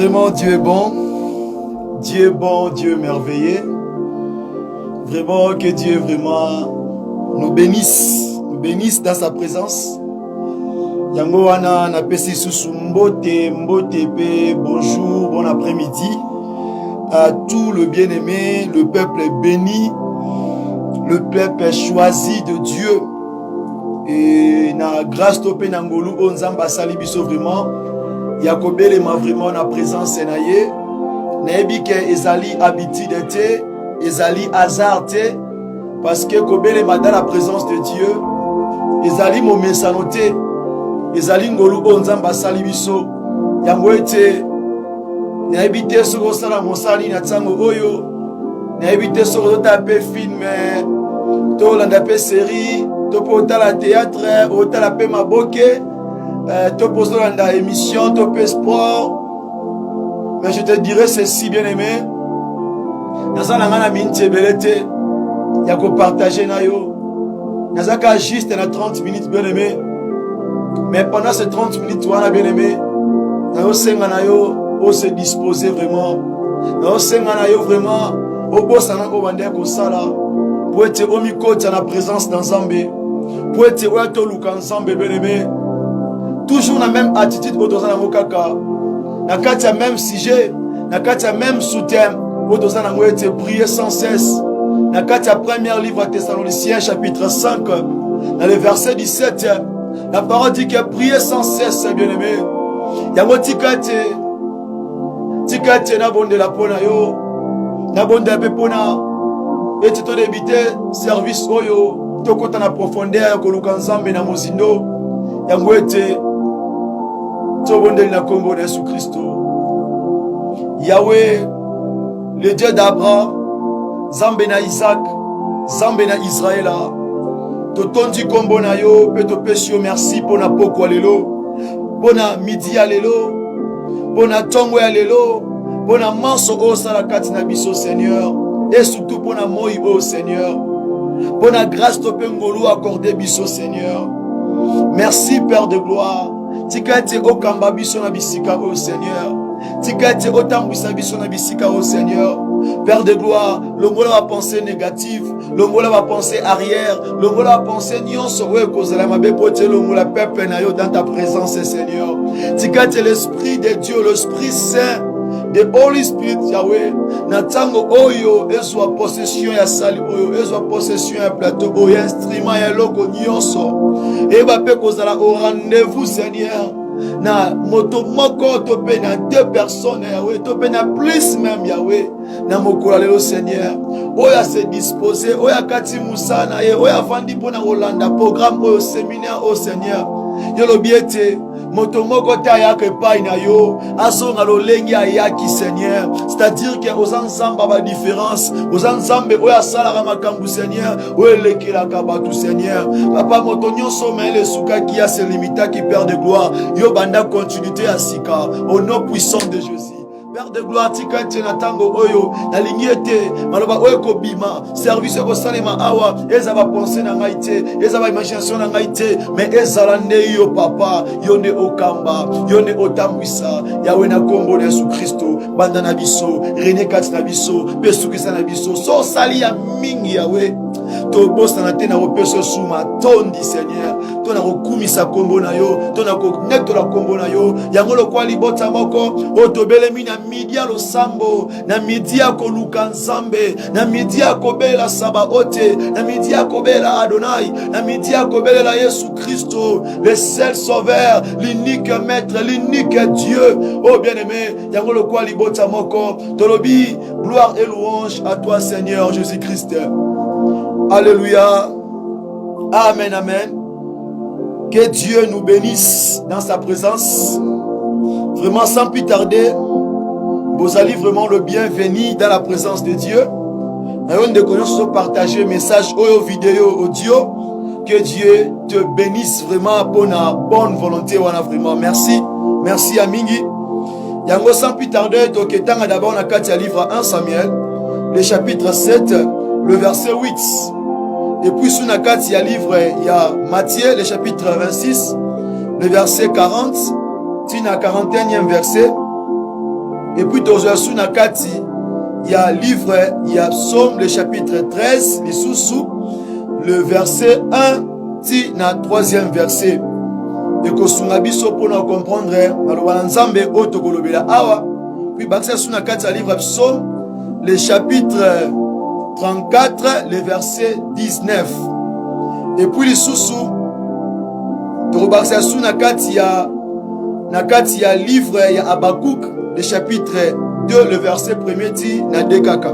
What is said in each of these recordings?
Vraiment, Dieu est bon. Dieu est bon, Dieu est merveilleux. Vraiment, que Dieu vraiment nous bénisse dans sa présence. Yango wana na pesi susu mbote pe bonjour, bon après-midi à tout le bien-aimé, le peuple béni, le peuple choisi de Dieu. Et na grâce topé nangolu onzamba sali biso vraiment. Yakobele ma vraiment na présence na ye. Na ebike ezali habitude te, ezali hasard te, parce que kobele ma dans la présence de Dieu, ezali mo mesanote. Ezali ngolu onzamba sali biso yango ete na ebite soko sala mosali na tsango oyo na ebite soko tape film to landa pe série to pota la théâtre o tala pe maboke to poso landa émission to pe sport. Mais je te dirais ceci, bien aimé, naza na ngana minti belete ya ko partager na yo naza ka juste na 30 minutes, bien aimé. Mais pendant ces 30 minutes, on a bien aimé, on se disposer vraiment. On vraiment, pour être au micro de la présence d'ensemble, pour être au ensemble, bien aimé. Toujours la même attitude au dosan mokaka. Na katia même sujet, na katia même sous-thème, au dosan été prier sans cesse. Na katia premier livre à Thessaloniciens chapitre 5, dans le verset 17. La parole dit que prier sans cesse, bien-aimé. Yango tikate na bonde la pona yo, na bonde la pepona, et tu débité service oyo, to kota na profondeur ko lukanzambe na mozindo. Yango ete to bonde na kombo na Jésus Christ. Yahweh, le Dieu d'Abraham, Zambe na Isaac, Zambe na Israël. Totondi kombo na yo, pe to pesio merci pour na poko lelo, pour na midi lelo, pour na tongo lelo, pour na manso o sala kati na biso Seigneur, et surtout pour na moi o Seigneur, pour na grâce to pe ngolu accordé biso Seigneur. Merci Père de gloire. Tikate o kamba biso na bisika o Seigneur. Tikate o tambisa biso na bisika o Seigneur. Père de gloire, l'ongola va penser négative, l'ongola va penser arrière, l'ongola va penser nyonso ouais kozala mabe pote l'ongola peuple na yo dans ta présence Seigneur. Tikate l'esprit de Dieu, l'esprit saint, the Holy Spirit Yahweh, na tango oyo ezwa possession ya sali oyo, ezwa possession ya plateau oyo, instrument ya loko nyonso. Et va pe kozala au rendez-vous Seigneur. Na moto moko topé na deux personnes Yahweh, topé na plus même Yahweh. Na mokola lelo Seigneur, oya se disposer, oya kati musana ye, oya vandi pona Hollanda programme au séminaire au Seigneur. Yo lo biete moto moko ta ya ke pai na yo asonga lo lengi ayaki Seigneur, c'est-à-dire que aux ensemble ba différence, aux ensemble oya sala makambu Seigneur, oya lekela ka batu Seigneur. Papa moto nyonso mele suka ki a se limita qui perd de gloire, yo banda continuité à sika au nom puissant de Jésus. Père de gloire, tikate na tango oyo, na lignete, maloba oyo kobima, service ko salema awa, eza va penser na ngaite, eza va imagination na ngaite, mais eza la ne yo papa, yo ne okamba, yo ne otambwisa, Yahweh na kombo na Jésus Christo, banda na biso, René kat na biso, pesu kisa na biso, so sali ya mingi Yahweh. To boss na tena opeso suma tondi Seigneur, to na kokumisa kombo na yo, to na connecte la kombo na yo, yango lo kwali bota moko, o to belemi na media lo sambo, na media ko luka nzambe, na media ko bela saba ote, na media ko bela Adonai, na media ko bela Jésus Christo, le seul sauveur, l'unique maître, l'unique Dieu. Oh bien-aimé, yango lo kwali bota moko, tolobi gloire et louange à toi Seigneur Jésus-Christ. Alléluia. Amen, amen. Que Dieu nous bénisse dans sa présence. Vraiment, sans plus tarder, vous allez vraiment le bienvenu dans la présence de Dieu. Nous devons partager message vidéo, audio. Que Dieu te bénisse vraiment pour la bonne volonté. Vraiment, merci. Merci, Amingi. Yango, sans plus tarder, d'abord, on a 4 livres 1 Samuel, le chapitre 7, le verset 8. Et puis sous Nakat, il y a livre, il y a Matthieu, le chapitre 26, le verset 40, tina 41e verset. Et puis tozoyasu na kati ya livre ya Psaume le chapitre 13 lisusu le verset 1 ti na 3e verset. Et kosunga biso pona comprendre maloba nzambe o tokolobela awa. Puis bakisa su na kati ya livre Psaume le chapitre 34 le verset 19. Et puis lisusu tokobakisa su na kati ya livre ya Habakkuk le chapitre 2 le verset 1er ti na dekaka.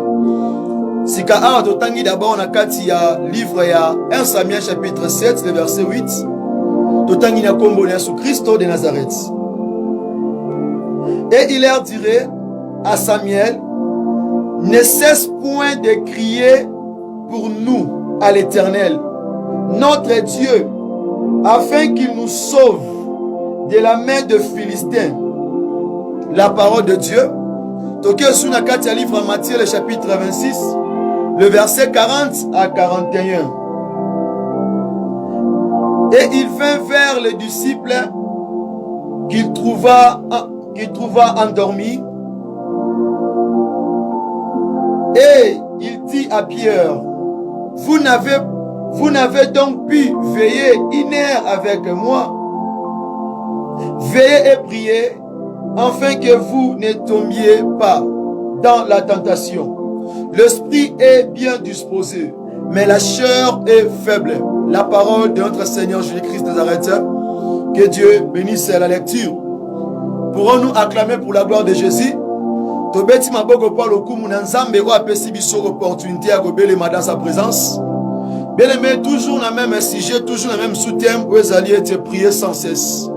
Sika awa totangi d'abord na kati ya livre ya 1 Samuel chapitre 7 le verset 8. Totangi na kombo na Yesu Christo de Nazareth. Et il leur dirait à Samuel, ne cesse point de crier pour nous à l'Éternel, notre Dieu, afin qu'il nous sauve de la main de Philistins. La parole de Dieu. Toke sou na kati ya livre Matthieu le chapitre 26, le verset 40 à 41. Et il vint vers les disciples qu'il trouva endormis. Et il dit à Pierre, vous n'avez donc pu veiller 1 heure avec moi. Veillez et priez, afin que vous ne tombiez pas dans la tentation. L'esprit est bien disposé, mais la chair est faible. La parole de notre Seigneur Jésus-Christ de Nazareth. Que Dieu bénisse la lecture. Pourrons-nous acclamer pour la gloire de Jésus? Tobeti maboko pa lokumu na nzambe o apesi biso opportunité à gobelema dans sa présence. Bien aimé, toujours dans le même sujet, toujours dans le même sous-thème, où vous alliez être prier sans cesse.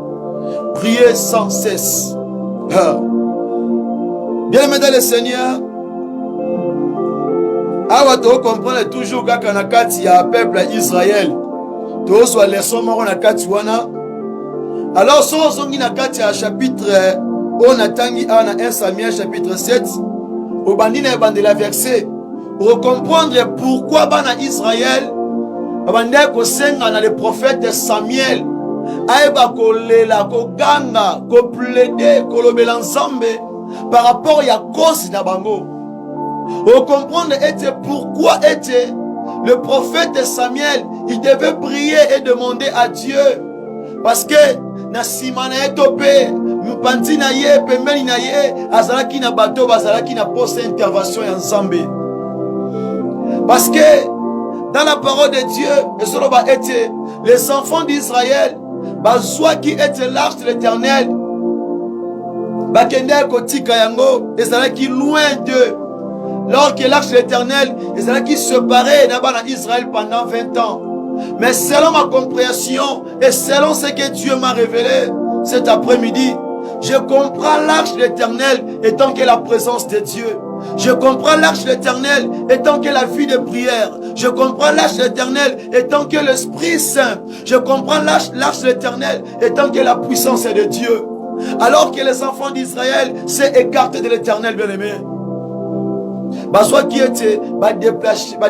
Prier sans cesse. Bien aimé dans le Seigneur, awa to comprendre toujours kaka na kati ya peuple Israël. To so leçon moko na kati wana. Alors so zongi na kati ya chapitre on atangi na 1 Samuel chapitre 7 au bandine bande la verset pour comprendre pourquoi bana Israël bande ko senga na le prophète Samuel aeba ko lela ko ganga ko plaider ko lobela nzambe par rapport ya cause na bango. Au comprendre était pourquoi était le prophète Samuel, il devait prier et demander à Dieu parce que na simana etopé mpanzi na ye pembeni na ye azalaki na bato bazalaki na poste intervention ya Nzambe. Parce que dans la parole de Dieu et solo ba était les enfants d'Israël bazwa qui était l'arche de l'Éternel bakende kotika yango ezalaki loin d'eux. Lors que l'arche de l'Éternel ezalaki séparé na Israël pendant 20 ans. Mais selon ma compréhension et selon ce que Dieu m'a révélé cet après-midi, je comprends l'arche de l'Éternel étant que la présence de Dieu. Je comprends l'arche de l'Éternel étant que la vie de prière. Je comprends l'arche de l'Éternel étant que l'Esprit Saint. Je comprends l'arche de l'Éternel étant que la puissance est de Dieu. Alors que les enfants d'Israël s'est écartés de l'Éternel, bien-aimé. Soit qui était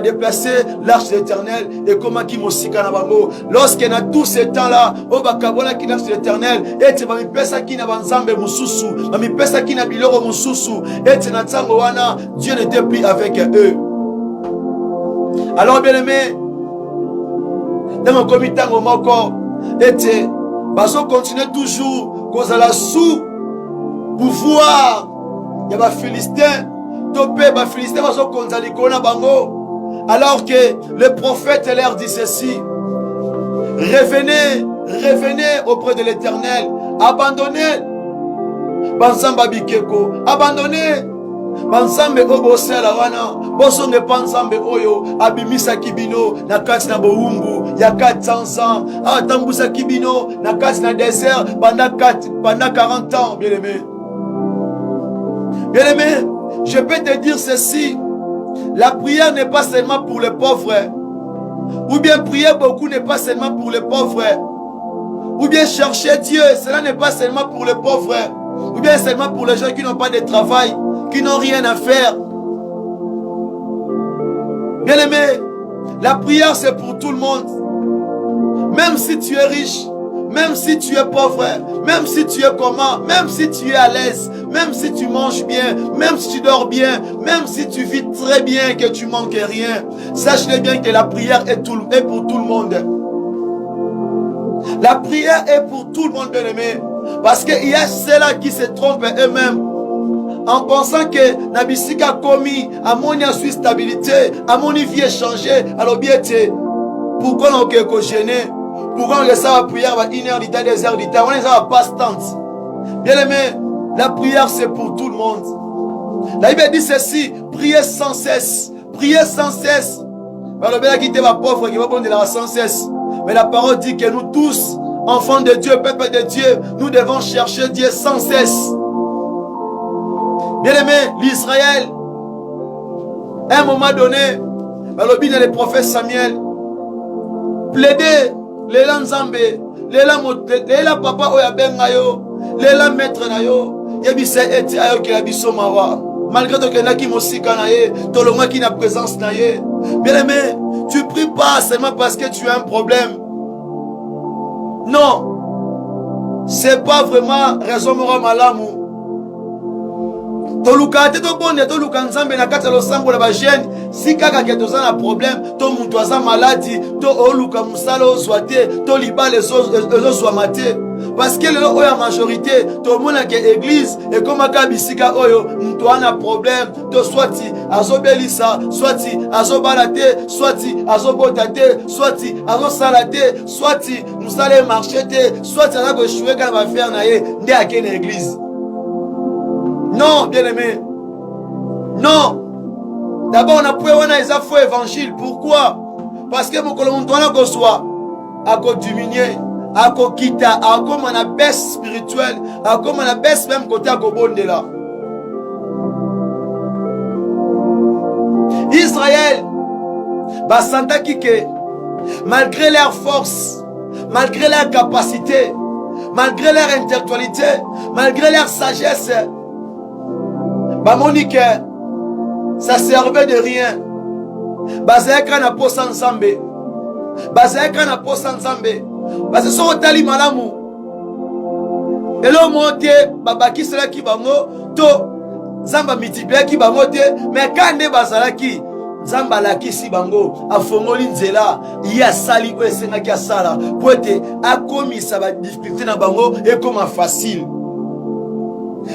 déplacer l'arche de l'Éternel et comment qui mosika na bango lorsque na tout ce temps là au bakabola qui l'arche de l'Éternel et tu vas me pesa qui na banzambe mususu va me pesa qui na biloro mususu et tu na tsango wana Dieu n'était plus avec eux. Alors bien aimé dans mon comité moko et tu vas continuer toujours cause à la sous pouvoir il y a ba Philistins topé ba Philistins baso konzali kona bango. Alors que le prophète leur dit ceci: revenez auprès de l'Éternel, abandonnez bansamba bikeko, abandonnez bansambe obosela wana bosonge pansambe oyo abimisa kibino na kati na boumbu ya 400 ans atambusa kibino na kati na désert pendant 40 ans. Bien aimé, je peux te dire ceci: la prière n'est pas seulement pour les pauvres, ou bien prier beaucoup n'est pas seulement pour les pauvres, ou bien chercher Dieu, cela n'est pas seulement pour les pauvres, ou bien seulement pour les gens qui n'ont pas de travail, qui n'ont rien à faire. Bien aimé, la prière c'est pour tout le monde. Même si tu es riche, même si tu es pauvre, même si tu es comment, même si tu es à l'aise, même si tu manges bien, même si tu dors bien, même si tu vis très bien, que tu manques rien, sache-le bien que la prière est pour tout le monde. La prière est pour tout le monde, bien aimé. Parce qu'il y a ceux-là qui se trompent eux-mêmes en pensant que Nabisika a commis, à mon suite stabilité, à mon vie changé, alors bien pourquoi on est gêné? Pourquoi on laisse la prière à 1 heure du temps, 2 heures du temps, on les a passe-temps. Bien aimé, la prière c'est pour tout le monde. La Bible dit ceci, priez sans cesse, priez sans cesse. Alors bien quitter ma pauvre qui va prendre de la sans cesse. Mais la parole dit que nous tous, enfants de Dieu, peuple de Dieu, nous devons chercher Dieu sans cesse. Bien aimé, l'Israël, à un moment donné, alors bien le prophète Samuel, plaidait, les Nzambe, les papa oya bengayo, les maître nayo, yebise eti ayo ki abiso mawa. Malgré que tu qui mosika naye, tolonga qui na présence naye. Bien aimé, tu pries pas seulement parce que tu as un problème. Non, c'est pas vraiment raison mora malamu. Toluka te to bonne to luka nzambe na kati losambo la ba jeune si kaka ke toza na problème to muntu aza maladie to oluka musala ozwate to libala ezozwa mate parce que lelo oya majorité to mona ke église et comme aka bisika oyo muntu ana problème to swati azobelisa swati azobalate swati azobota te swati azosala te swati musala marché te swati ana ko échouer quand va faire na ye nde ake na église. Non, bien-aimé. Non. D'abord, on a pris un faux évangile. Pourquoi? Parce que mon colon doit soit à diminuer, à quitter, à comme on a baisse spirituelle, à comme on a baisse même côté à bonde là. Israël, bah santa kike, malgré leur force, malgré leur capacité, malgré leur intellectualité, malgré leur sagesse, bah Monique, ça servait de rien. Bazeka na posa nzambe. Bazeka na posa nzambe. Parce que tali malamu. Elo monte babaki sala ki bango to zamba multiplier ki bango te mais kande bazala ki zamba la ki si bango afongoli nzela ya sali ko esenga ki asala poete akomisa ba difficulté na bango et comme facile.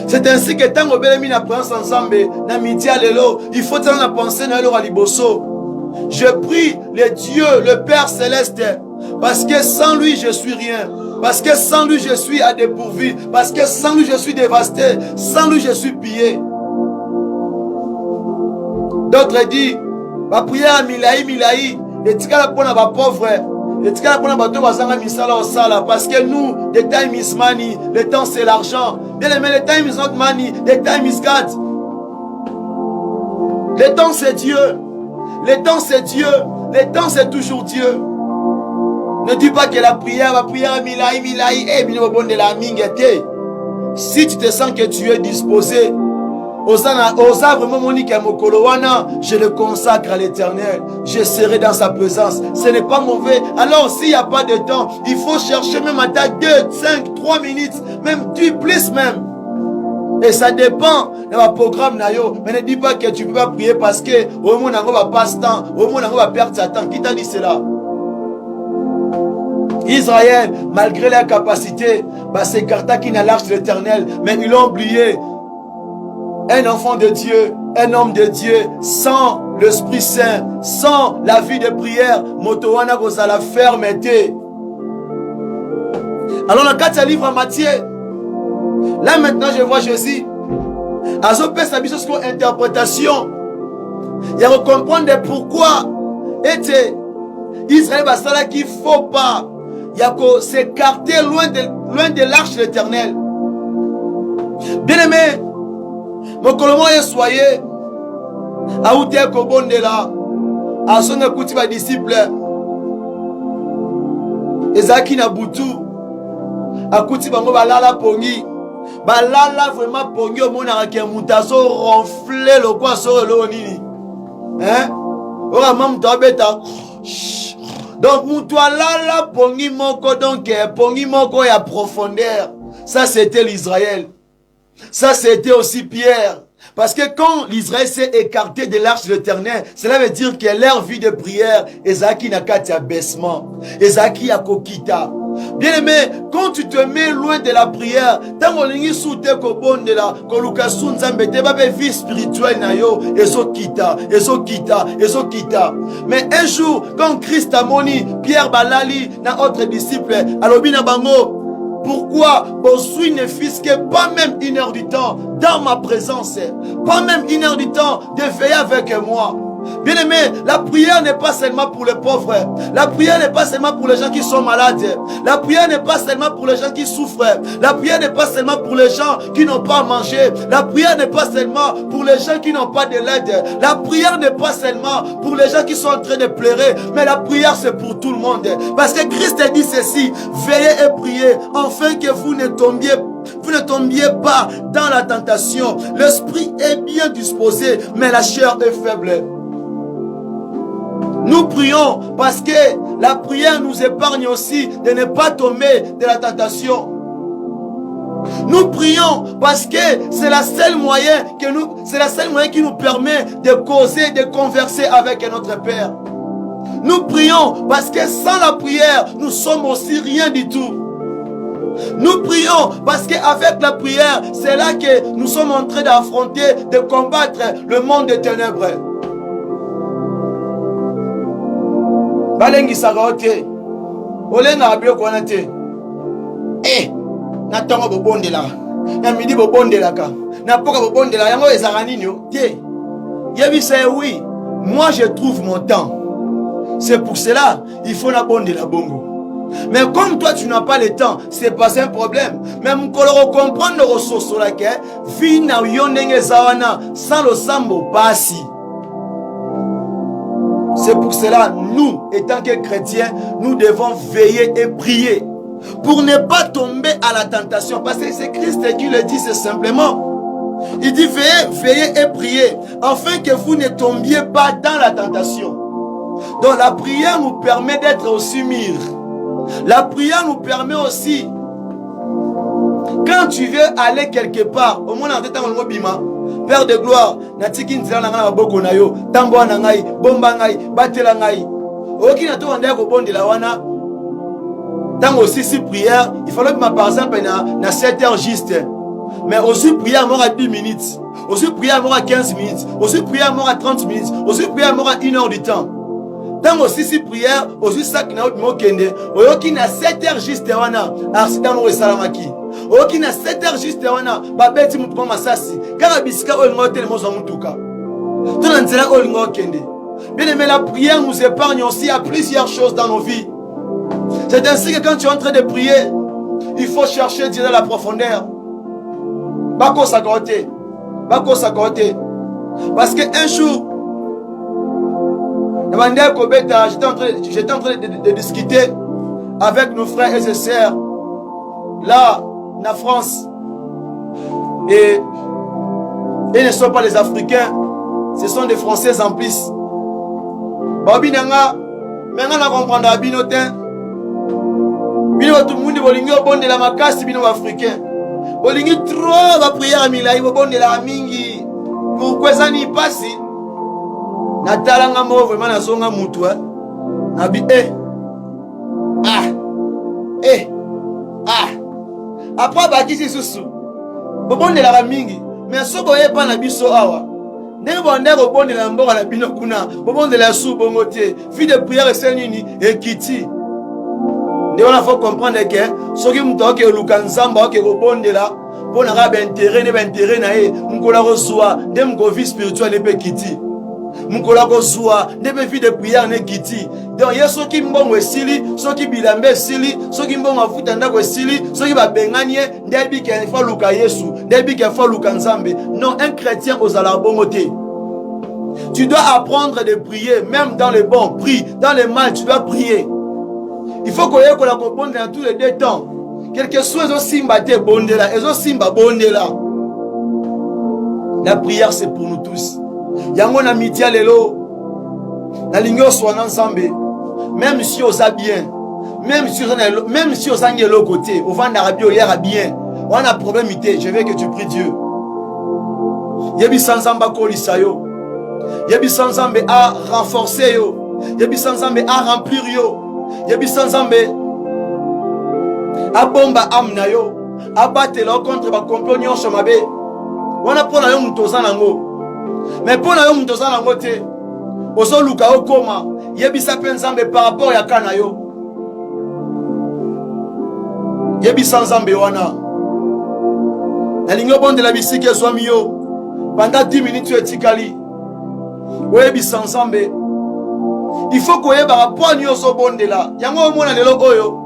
C'est ainsi que tant que belemi na présence ensemble na midi à lelo, il faut tenir la pensée na lelo liboso. Je prie le Dieu, le Père céleste, parce que sans lui je suis rien, parce que sans lui je suis à dépourvu, parce que sans lui je suis dévasté, sans lui je suis pillé. D'autres disent, ma prière milaï, et tika pour na ba pauvre. Parce que nous, the time is money, le temps c'est l'argent. Bien aimé, le time is not money, the time is God. Le temps c'est Dieu. Le temps c'est Dieu. Le temps c'est toujours Dieu. Ne dis pas que la prière milaï, si tu te sens que tu es disposé, je le consacre à l'Éternel. Je serai dans sa présence. Ce n'est pas mauvais. Alors, s'il n'y a pas de temps, il faut chercher même à ta 2, 5, 3 minutes, même du plus même. Et ça dépend de mon programme. Mais ne dis pas que tu ne peux pas prier parce que au monde va passer temps, au monde va perdre sa temps. Qui t'a dit cela? Israël, malgré leur capacité, s'écarta qui n'a l'arche de l'Éternel, mais ils l'ont oublié. Un enfant de Dieu, un homme de Dieu, sans l'Esprit Saint, sans la vie de prière, motowana goza la fermeté. Alors, dans le 4 livre en Matthieu, là maintenant je vois Jésus. Azopé sa biso sur interprétation. Il y a à comprendre pourquoi était Israël basala qu'il ne faut pas. Il y a qu'à s'écarter loin de l'arche de l'Éternel. Bien aimé, mon colomo est soyé. Aouté Kobonde là. A son écoute ma disciple. Ezaki na butu. Akuti bango balala pongi. Balala vraiment pongi au monde avec un moutazo ronflé le quoi sur le nini. Hein? Ora mam tabeta. Donc, Moutoualala, pongi moko, donc, pongi moko ya profondeur. Ça, c'était l'Israël. Ça, c'était aussi Pierre. Parce que quand l'Israël s'est écarté de l'arche de l'Éternel, cela veut dire que leur vie de prière, Ezaki n'a qu'à abaissement. Ezaki a kokita. Bien aimé, quand tu te mets loin de la prière, tant qu'on est sous tes cobons de la colocation nzambete, ba vie spirituelle na yo, ezo kita. Mais un jour, quand Christ a moni, Pierre Balali, na autre disciple, alobina bango, pourquoi Bosui ne fisque pas même 1 heure du temps dans ma présence, pas même 1 heure du temps de veiller avec moi. Bien aimé, la prière n'est pas seulement pour les pauvres. La prière n'est pas seulement pour les gens qui sont malades. La prière n'est pas seulement pour les gens qui souffrent. La prière n'est pas seulement pour les gens qui n'ont pas à manger. La prière n'est pas seulement pour les gens qui n'ont pas de l'aide. La prière n'est pas seulement pour les gens qui sont en train de pleurer. Mais la prière c'est pour tout le monde. Parce que Christ a dit ceci: veillez et priez afin que vous ne tombiez pas dans la tentation. L'esprit est bien disposé, mais la chair est faible. Nous prions parce que la prière nous épargne aussi de ne pas tomber de la tentation. Nous prions parce que c'est la seule moyen qui nous permet de causer, de converser avec notre Père. Nous prions parce que sans la prière, nous sommes aussi rien du tout. Nous prions parce qu'avec la prière, c'est là que nous sommes en train d'affronter, de combattre le monde des ténèbres. Balengi sagaote olenga abio kwana te na tongo bobondela na midi bobondela ka na poka bobondela yango ezaka nini te yebisa oui, moi je trouve mon temps, c'est pour cela il faut na bondela bongo. Mais comme toi tu n'as pas le temps, c'est pas un problème. Même koloro comprendre le ressources la ke vi na yondenge zawana sans le sambo basi. C'est pour cela, nous, étant que chrétiens, nous devons veiller et prier pour ne pas tomber à la tentation. Parce que c'est Christ qui le dit, c'est simplement. Il dit veillez et priez, afin que vous ne tombiez pas dans la tentation. Donc la prière nous permet d'être aussi mûrs. La prière nous permet aussi, quand tu veux aller quelque part, au moins en temps le bima, Père de gloire, natiki nzela na ngana boko na yo, tambo na ngai, bomba ngai, batela ngai. Oki na to ndeko bondela wana. Tango aussi si prière, il fallait que par exemple na 7 heures juste. Mais aussi prière mort à 10 minutes. Aussi prière mort à 15 minutes. Aussi prière mort à 30 minutes. Aussi prière mort à 1 heure du temps. Tant aussi si prière, aussi ça qui n'a autre kende. Oyoki na 7 heures juste wana, accident no salamaki. Oyoki na 7 heures juste wana, babeti mutu masasi. Kaka bisika olingo tele mozo mutuka. Tout nzela olingo kende. Bien aimé, la prière nous épargne aussi à plusieurs choses dans nos vies. C'est ainsi que quand tu es en train de prier, il faut chercher Dieu dans la profondeur. Bako sakote. Parce qu'un jour, j'étais en train de discuter avec nos frères et sœurs là en France, et ils ne sont pas les Africains, ce sont des Français en plus. Babi nanga menga na comprendre abinotin bino tout le monde bolingi obonde la makasi bino africain bolingi trop ba prière à milai bonde la mingi pourquoi ça n'y passe na talanga mo vraiment na songa mutu na bi après ba kisi susu bonde la mingi mais so boye pa na biso awa ndenge bonde bonde la mboka na bino kuna bonde la sou bongo te vie de prière c'est nini ekiti. On faut comprendre que ce qui me dit que Lukanzamba que bonde là pour n'avoir intérêt na e mkola reçoit de mko vie spirituelle ne peut quitter mkola reçoit de vie de prière ne quitter. Donc il y a ceux qui mbongo esili, ceux qui bilambe esili, ceux qui mbongo afuta ndako esili, ceux qui ba benganie ndebi ke fa luka Yesu ndebi ke fa Lukanzambe. Non, un chrétien aux alarbongoté. Tu dois apprendre de prier même dans les bons, prie dans les mal, tu dois prier. Il faut qu'on ait la comprendre dans tous les deux temps. Quelque chose aussi simba bondela, et aussi simba bondela. La prière c'est pour nous tous. Yango na mitia lelo, na lingyo swana nzambe. même si on a bien, même si on a de l'autre côté, on va en Arabie, on a bien, on a un problème, je veux que tu pries Dieu. Yebi Sanzamba Kolisayo, Yebi Sanzambe a renforcer yo, Yebi Sanzambe a remplir yo, Yebi Sanzambe a bomba amna yo, a battre là contre ma compagnon chamabe. On a pour la yo mutoza nango, mais pour la yo mutoza nango te, oso luka o koma, Yebi Sapenzambe par rapport ya kana yo, Yebi Sanzambe wana, na lingo bon de la bisike swami yo. Pendant 10 minutes, tu es tikali. Webi Sanzambe. Il faut qu'on ait un rapport à nous bon de là. Yango mona lelo oyo.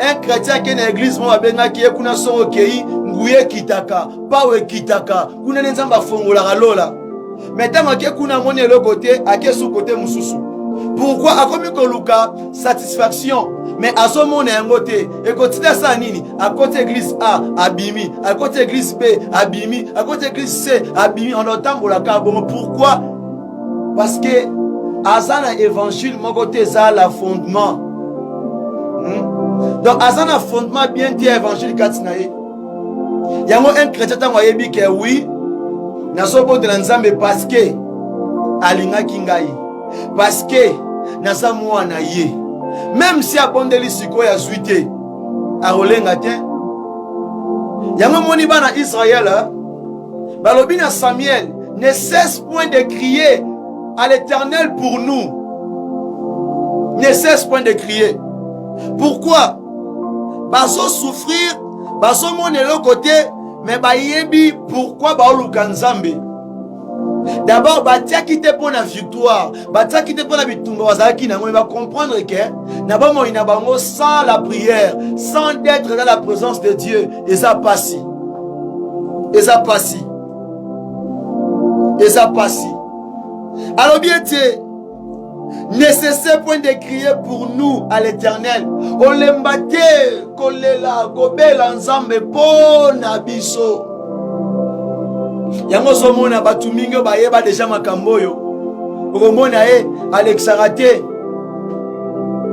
Un chrétien qui est dans l'église mo abenga ki ekuna songo kei nguye kitaka, pawe kitaka. Kuna nzamba fongola ralola. Maintenant que kuna moni le côté, à quel sous côté mususu. Pourquoi a comme ko luka satisfaction mais à ce moment un côté et côté ça nini à côté église A abimi à côté église B abimi à côté église C abimi en entend pour la carbone pourquoi parce que azana évangile mon côté ça la fondement donc azana fondement bien dit évangile katinaye yango un chrétien tango yebi que oui na sobo de nzambe parce que alinga kingai parce que nasa mwana ye même si abondeli siko ya zuite a rolenga te yango moni bana Israël balobi na Samuel ne cesse point de crier à l'Éternel pour nous, ne cesse point de crier. Pourquoi? Baso souffrir baso moni le côté mais ba yebi pourquoi ba oluka nzambe. D'abord, batia qui te pour la victoire, batia qui te pour la victoire, on va comprendre que d'abord il n'a pas sans la prière, sans être dans la présence de Dieu, et ça passe, et ça passe, et ça passe. Alors bien nécessaire point de crier pour nous à l'Éternel. On l'embate, kolela, kobela nzambe pona biso. Yango somona batu mingi bayeba déjà makambo yo. Okomona Alexarate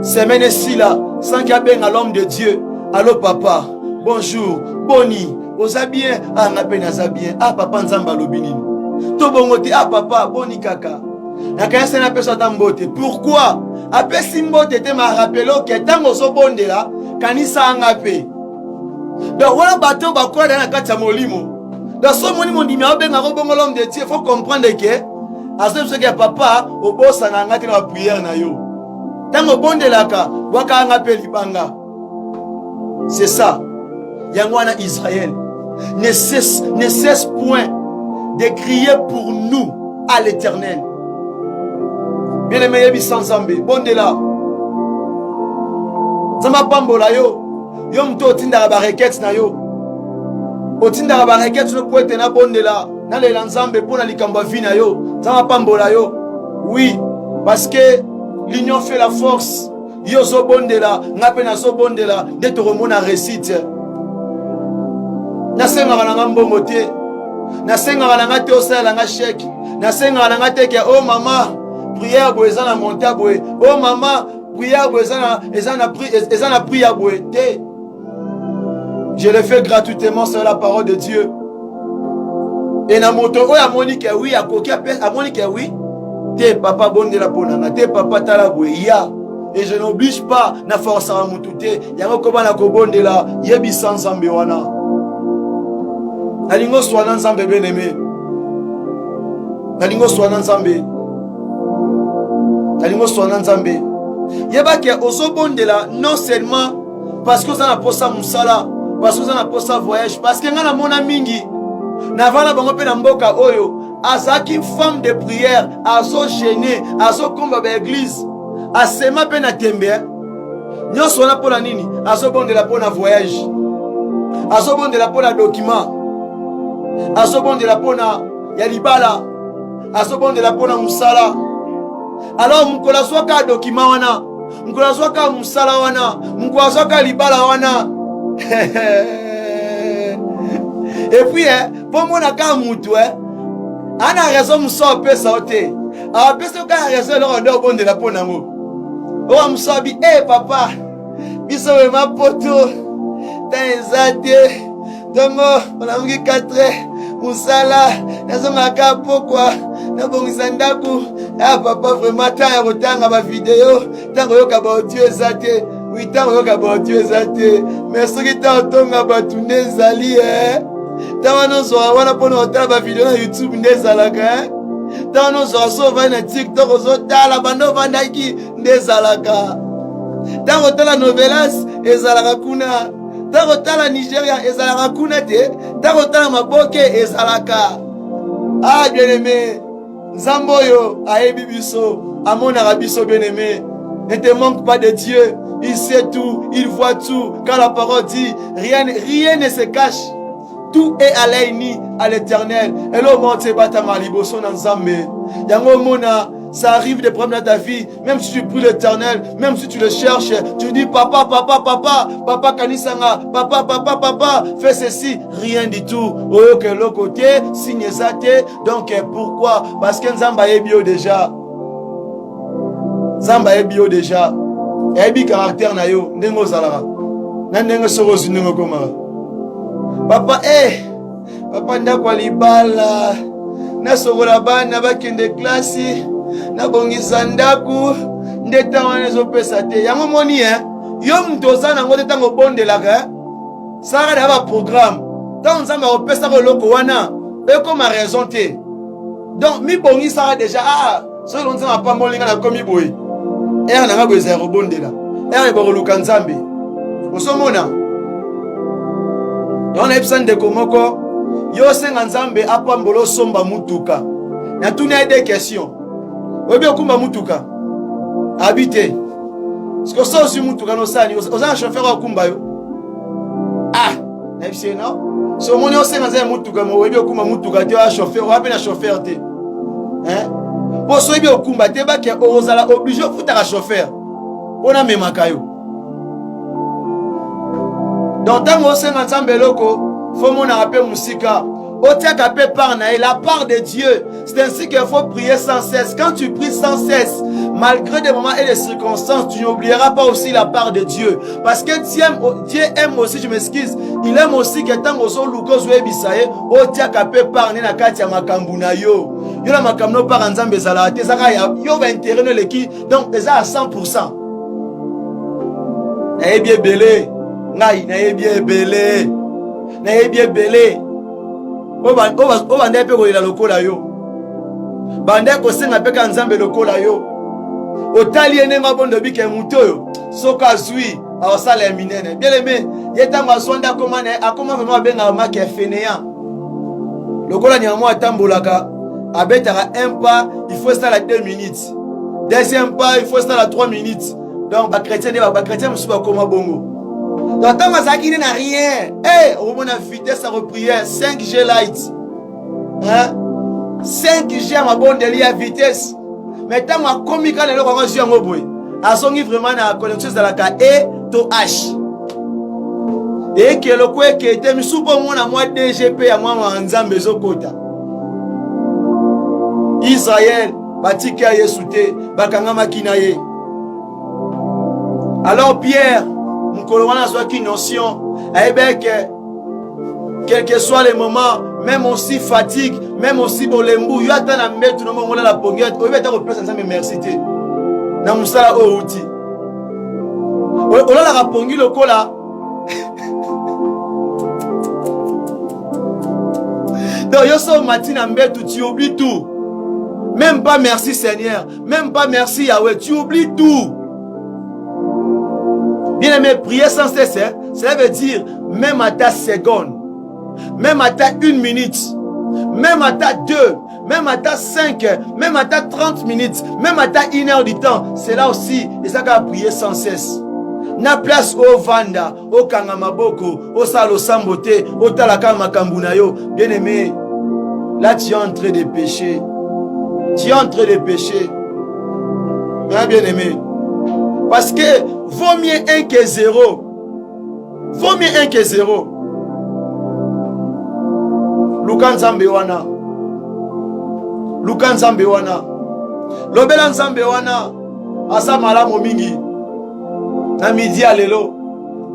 semaine si là sans qu'il y ait un l'homme de Dieu. Allô papa, bonjour, boni, oza bien, ah na peine aza bien, ah papa nzamba lobini. To bongote ah papa boni kaka. Na kaya na pesa tambote. Pourquoi? Après simbote te ma rappelo que tango so bonde là, kanisa angape. Donc voilà bateau bakwa na kati ya molimo. Dans ce moment, l'homme de Dieu, il faut comprendre que à ce que papa, au boss, on a la prière. Tant au bon de la cas, c'est ça. Yangwana Israël ne cesse point de crier pour nous à l'Éternel. Bien aimé, Yebi Sanzambe, bon de là. Zama pambola yo, yom to tinda ba requête na yo. Otinda ba requête no poete na bonde là na le nzambe pona likamba vina yo zama pambola yo oui parce que l'union fait la force yo zo bonde là ngape na zo bonde là de to remona récite na senga na ngambongo te na senga na ngate osala nga chèque na senga na ngate ke oh mama prière boeza na montabwe oh mama prière boeza na prière boete. Je le fais gratuitement sur la parole de Dieu. Et na moto oya Monique oui a koki a Monique oui. Te papa bonde la ponanga, te papa tala ya. Et je n'oblige pas na force à mutute. Yango koba na kobonde la yebi sans nzambe wana. Nalingo swana nzambe bien-aimé. Nalingo swana nzambe. Nalingo swana nzambe. Yeba ke oso bonde la non seulement parce que ça n'a pas ça musala. Parce que ça n'a pas ça voyage. Parce que na mona mingi. Na vala bango pe na mboka oyo. Azaki femme de prière. Azo gêné. Azo komba ba église. Asema pe na tembe. Nyonso na pona nini. Azo bonde la pona voyage. Azo bonde la pona document. Azo bonde la pona ya libala. Azo bonde la pona musala. Alors mkola soka document wana. Mkola soka musala wana. Mkola soka libala wana. Et puis pour moi na ka mutu ana raison muso pesa ote a pesa ka raison le rondeur bon de la ponango Oh musabi, eh papa, biso ma poto, t'es donc on a vu 4 musala, nazonga kapo quoi, na bongisa ndaku. Ah papa vraiment tant ya rotanga ba vidéo, tant yoka ba audio ezate, oui tant yoka ba audio ezate. Mais ce qui t'a otonga ba tunde zali tant no zo wana pona otala ba vidéo na YouTube ndezalaka tant no zo so va na TikTok zo tala bando vandaki ndezalaka. Tant otala novelas ezalaka kuna. Tant otala Nigeria ezalaka kuna te, tant otala maboke ezalaka. Ah bien-aimé, Zamboyo ayebi biso, amonaka biso bien-aimé. Ne te manque pas de Dieu, il sait tout, il voit tout. Quand la parole dit, rien ne se cache. Tout est à l'œil à l'éternel. Et là, on te bat à liboso dans Zambé. Yango mona, ça arrive des problèmes dans ta vie. Même si tu pries l'éternel, même si tu le cherches, tu dis papa, papa, papa, papa Kanisanga, papa, papa, papa, fais ceci, rien du tout. Oh, que l'autre côté, signe ça. Donc, pourquoi? Parce que Zamba est bio déjà. Zamba est bio déjà. Et bi caractère na yo, ndengo zalara. Na ndengo sorozu ndengo komara. Papa, papa ndakwa libala. Na sokola bana bakende klasi. Na bongisa ndaku. Ndeta wana ezopesa te. Yango moni yo mtoza nango te tango bondelaka. Sara na ba programme. Tant nzamba opesa ko loko wana. Ekoma raison te. Donc mi bongisa déjà so lonza pa molinga na komi boy. Nanga bweza robondela. Eboluka nzambe. Osomona. Yon epsan de komoko. Yo senga nzambe apambolo somba mutuka. Na tuna des questions. Obi okumba mutuka. Habiter. Est-ce que ça aussi mutuka no sani? Oza chauffeur okumba yo. Epsi non. So moni yo senga nzambe mutuka mo obi okumba mutuka te wa chauffeur, wa pe na chauffeur te. Pour so obi okumba te ba ke ozala obligé futa chauffeur. Ona memaka yo. Donc tant que c'est ensemble loko, faut mon appel musika. Otiaka pe par na la part de Dieu. C'est ainsi qu'il faut prier sans cesse. Quand tu pries sans cesse, malgré des moments et des circonstances, tu n'oublieras pas aussi la part de Dieu. Parce que Dieu aime aussi, je m'excuse, il aime aussi que tant que so luko zwe bisaye, otiaka pe par na kati ya makambu na yo. Yo na makambu no par nzambe zala te zaka yo ba intérêt no leki. Donc eza à 100%. Na bien belé. Ngai na bien belé. Na bien belé. Bande pe ko ila lokola yo. Bande ko senga pe ka nzambe lokola yo. Otali enenga bondo bike mutoyo. Soka zui awasala minene. Bien aimé, yetanga sonda komane akoma vraiment benga make fainéant. Lokola nyamo atambolaka abetaka un pas, il faut ça la 2 minutes. Deuxième pas, il faut ça la 3 minutes. Donc ba chrétien musuba koma bongo. Donc tant que ça qui n'a rien, au moins la vitesse à reprier 5G light, 5G à ma bonne délire à vitesse. Mais tant que comique à l'élo comment je suis en boy, à son vraiment la connexion de la K E to H. Et que le quoi qui était mis sous bon à moi DGP à moi en Zambé Zokota. Israël, Batika Yesute, Bakanga Makinaye. Alors Pierre, mon colonel soit qu'une notion, quel que soit les moments, même aussi fatigue, même aussi pour les mbou, il y a tant à mettre tout le monde la poguette, il va être replacé ensemble, merci. Dans mon sala au outil. On a la rapongi le cola. Donc, yo so matin à mettre, tu oublies tout. Même pas merci Seigneur, même pas merci Yahweh, tu oublies tout. Bien aimé, prier sans cesse, cela veut dire même à ta seconde, même à ta 1 minute, même à ta 2, même à ta 5, même à ta 30 minutes, même à ta 1 heure du temps. C'est là aussi, et ça va prier sans cesse. Na place au Vanda, au Kangamaboko, au Salo Sambote, au Talaka Makambunayo. Bien aimé, là tu es en train de pécher. Tu es en train de pécher. Bien aimé. Parce que vaut mieux 1 que 0. Vaut mieux 1 que 0. Lukan Zambewana. Lukan Zambewana. Lobela Zambewana. Asa malamu mingi. Na midi à l'élo.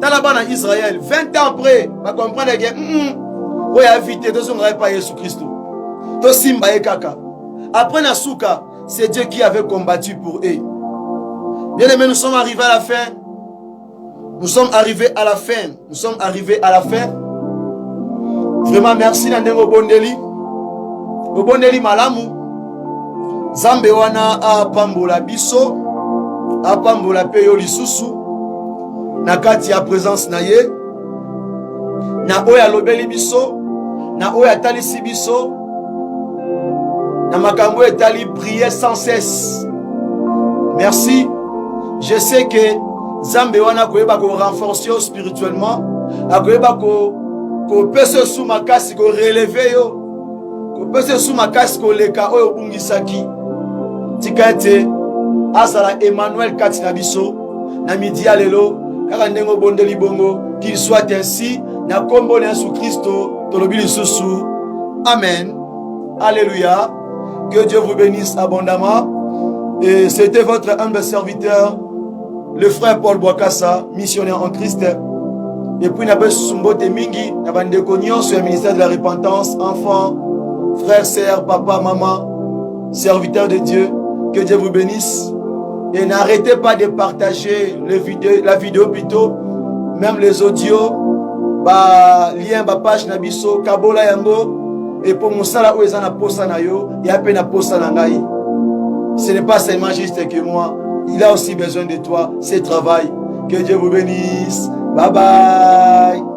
Dans la Israël, 20 ans après, va comprendre que on a évité de son pas Jésus Christ. To simba et kaka. Après Nasuka, c'est Dieu qui avait combattu pour eux. Bien aimés, nous sommes arrivés à la fin. Nous sommes arrivés à la fin. Nous sommes arrivés à la fin. Vraiment merci Nandemo Bondeli. Bondeli malamu. Zambe wana a pambola biso. A pambola peyo lisusu. Na kati ya présence na ye. Na oya lobeli biso. Na oya talisi biso. Na makambo etali prier sans cesse. Merci. Je sais que Zambe wana koyeba ko renforcer spirituellement. Akoyeba ko pese sous makasi ko relever yo. Ko pese sous makasi ko leka oyo bungisaki. Tikate azala Emmanuel Katina biso na midi ya lelo. Kaka ndengo bondeli bongo, qu'il soit ainsi, na kombo na Yesu Christo, tolobi lisusu. Amen. Alléluia. Que Dieu vous bénisse abondamment. Et c'était votre humble serviteur, le frère Paul Boakassa, missionnaire en Christ. Et puis, n'a pas Sumbote Mingi, n'a pas de cognon sur le ministère de la repentance, enfants, frères, sœurs, papa, maman, serviteurs de Dieu. Que Dieu vous bénisse. Et n'arrêtez pas de partager la vidéo plutôt, même les audios, lien, page Nabiso, Kabola Yango, et pour Moussala où ils en posa na yo, et à peine posa na ngai. Ce n'est pas seulement juste que moi, il a aussi besoin de toi, c'est travail. Que Dieu vous bénisse. Bye bye.